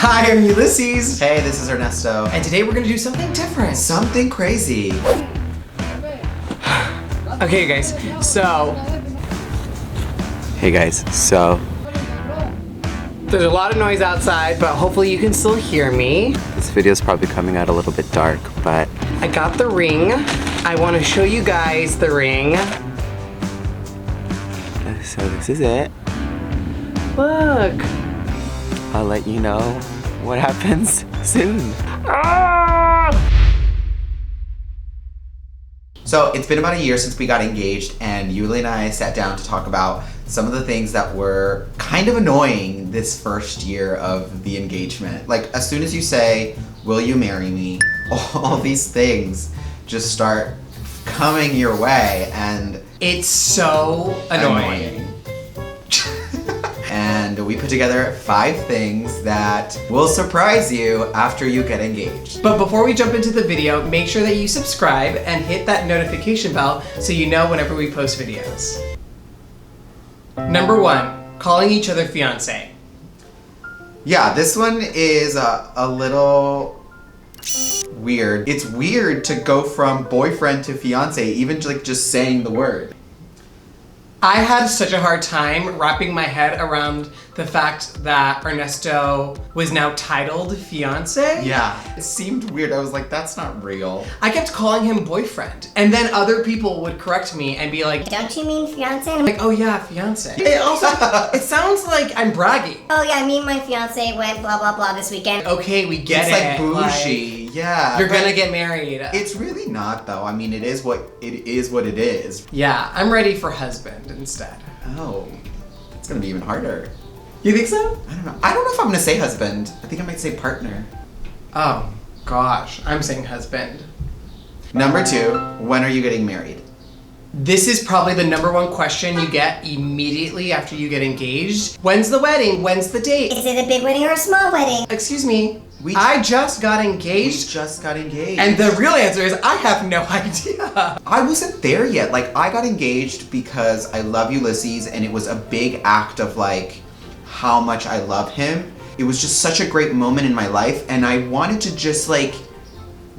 Hi, I'm Ulysses. Hey, this is Ernesto. And today we're gonna do something different. Something crazy. Okay guys, so... Hey guys, so... There's a lot of noise outside, but hopefully you can still hear me. This video is probably coming out a little bit dark, but... I got the ring. I want to show you guys the ring. So this is it. Look. I'll let you know what happens soon. Ah! So it's been about a year since we got engaged, and Uly and I sat down to talk about some of the things that were kind of annoying this first year of the engagement. Like, as soon as you say, will you marry me? All these things just start coming your way, and it's so annoying. And we put together 5 things that will surprise you after you get engaged. But before we jump into the video, make sure that you subscribe and hit that notification bell so you know whenever we post videos. Number 1, calling each other fiance. Yeah, this one is a little weird. It's weird to go from boyfriend to fiance, even like just saying the word. I had such a hard time wrapping my head around the fact that Ernesto was now titled fiance. Yeah, it seemed weird. I was like, that's not real. I kept calling him boyfriend, and then other people would correct me and be like, don't you mean fiance? I'm like, oh yeah, fiance. It also, it sounds like I'm bragging. Oh yeah, me and my fiance went blah blah blah this weekend. Okay, we get It's it. like bougie, Like, yeah. you're gonna get married. It's really not though. I mean, it is what it is. Yeah, I'm ready for husband instead. Oh, it's gonna be even harder. You think so? I don't know. I don't know if I'm gonna say husband. I think I might say partner. Oh, gosh, I'm saying husband. Number 2, when are you getting married? This is probably the number 1 question you get immediately after you get engaged. When's the wedding? When's the date? Is it a big wedding or a small wedding? Excuse me, I just got engaged. And the real answer is I have no idea. I wasn't there yet. Like, I got engaged because I love Ulysses, and it was a big act of like how much I love him. It was just such a great moment in my life, and I wanted to just like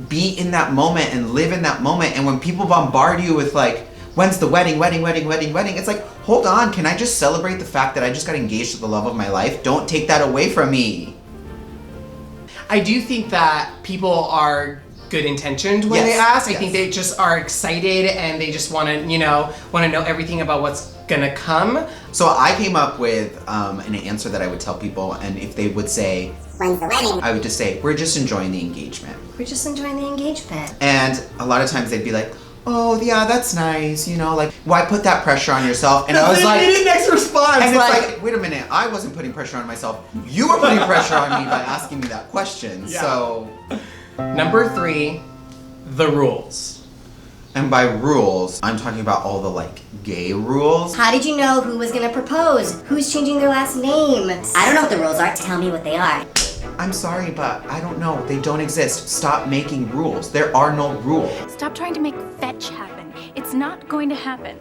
be in that moment and live in that moment. And when people bombard you with like, when's the wedding, it's like, hold on, can I just celebrate the fact that I just got engaged to the love of my life? Don't take that away from me. I do think that people are good intentioned when they ask. I think they just are excited and they just want to, know everything about what's gonna come. So I came up with an answer that I would tell people, and if they would say, when's the wedding? I would just say, we're just enjoying the engagement. We're just enjoying the engagement. And a lot of times they'd be like, oh yeah, that's nice, like, why put that pressure on yourself? And I was like, next response. and it's like, wait a minute, I wasn't putting pressure on myself. You were putting pressure on me by asking me that question. Yeah. So, number 3, the rules. and by rules, I'm talking about all the like gay rules. How did you know who was gonna propose? Who's changing their last name? I don't know what the rules are. Tell me what they are. I'm sorry, but I don't know. They don't exist. Stop making rules. There are no rules. Stop trying to make fetch happen. It's not going to happen.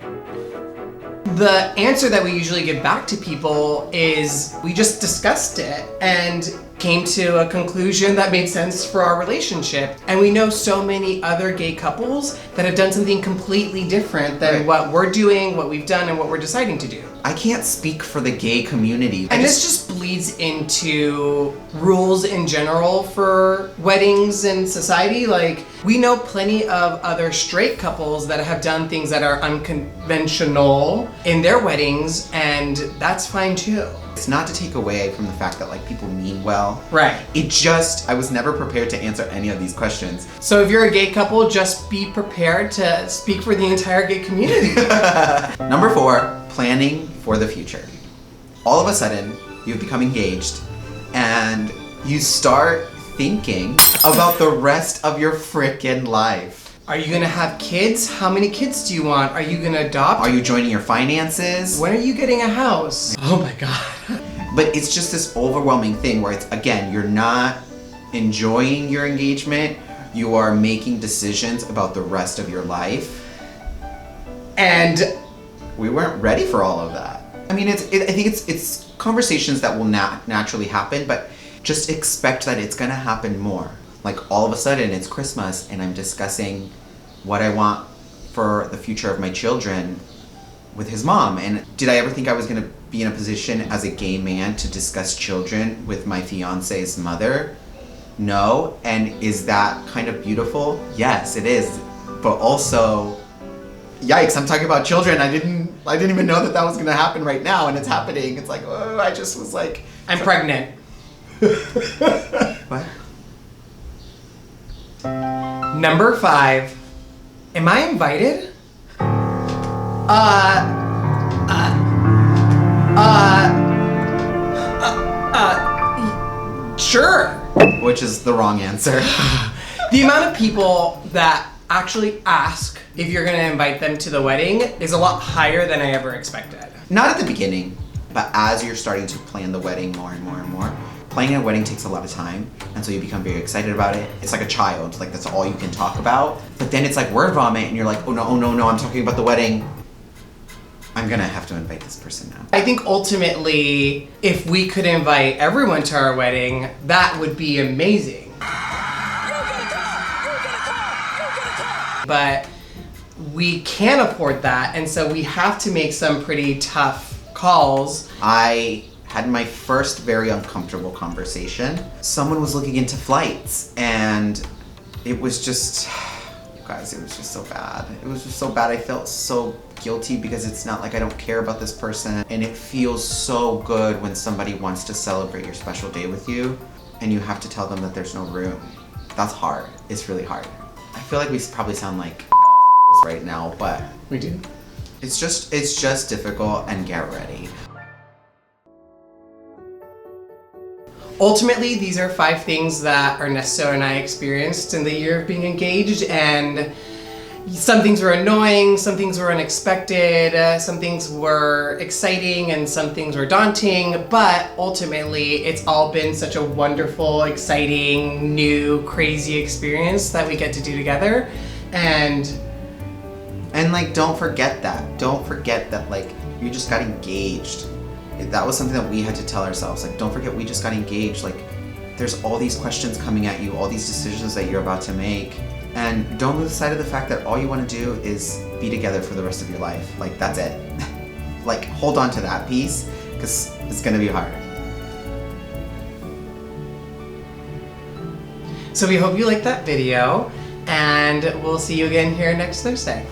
The answer that we usually give back to people is we just discussed it and came to a conclusion that made sense for our relationship. And we know so many other gay couples that have done something completely different than what we're doing, what we've done, and what we're deciding to do. I can't speak for the gay community. And this just bleeds into rules in general for weddings in society. Like, we know plenty of other straight couples that have done things that are unconventional in their weddings, and that's fine too. It's not to take away from the fact that like people mean well. Right. It just, I was never prepared to answer any of these questions. So if you're a gay couple, just be prepared to speak for the entire gay community. Number 4, planning for the future. All of a sudden, you've become engaged and you start thinking about the rest of your frickin' life. Are you gonna have kids? How many kids do you want? Are you gonna adopt? Are you joining your finances? When are you getting a house? Oh my God. But it's just this overwhelming thing where it's, again, you're not enjoying your engagement, you are making decisions about the rest of your life. And we weren't ready for all of that. I mean, I think it's conversations that will naturally happen, but just expect that it's gonna happen more. Like all of a sudden it's Christmas and I'm discussing what I want for the future of my children with his mom. And did I ever think I was gonna be in a position as a gay man to discuss children with my fiance's mother? No. And is that kind of beautiful? Yes, it is. But also, yikes, I'm talking about children. I didn't even know that was gonna happen right now, and it's happening. It's like, oh, I just was like, I'm pregnant. what? Number 5. Am I invited? Sure. Which is the wrong answer. The amount of people that actually ask if you're gonna invite them to the wedding is a lot higher than I ever expected. Not at the beginning, but as you're starting to plan the wedding more and more and more, planning a wedding takes a lot of time, and so you become very excited about it. It's like a child, like that's all you can talk about. But then it's like word vomit, and you're like, oh no, I'm talking about the wedding. I'm gonna have to invite this person now. I think ultimately, if we could invite everyone to our wedding, that would be amazing. But we can't afford that, and so we have to make some pretty tough calls. I had my first very uncomfortable conversation. Someone was looking into flights, and it was just, you guys, it was just so bad. It was just so bad. I felt so guilty because it's not like I don't care about this person, and it feels so good when somebody wants to celebrate your special day with you, and you have to tell them that there's no room. That's hard. It's really hard. I feel like we probably sound like right now, but We do. it's just difficult, and get ready. Ultimately, these are 5 things that Ernesto and I experienced in the year of being engaged, and some things were annoying, some things were unexpected, some things were exciting, and some things were daunting, but ultimately, it's all been such a wonderful, exciting, new, crazy experience that we get to do together, and like, don't forget that, like, you just got engaged. That was something that we had to tell ourselves, like, don't forget we just got engaged. Like, there's all these questions coming at you, all these decisions that you're about to make, and don't lose sight of the fact that all you want to do is be together for the rest of your life. Like, that's it. Like, hold on to that piece, because it's gonna be hard. so we hope you liked that video, and we'll see you again here next Thursday.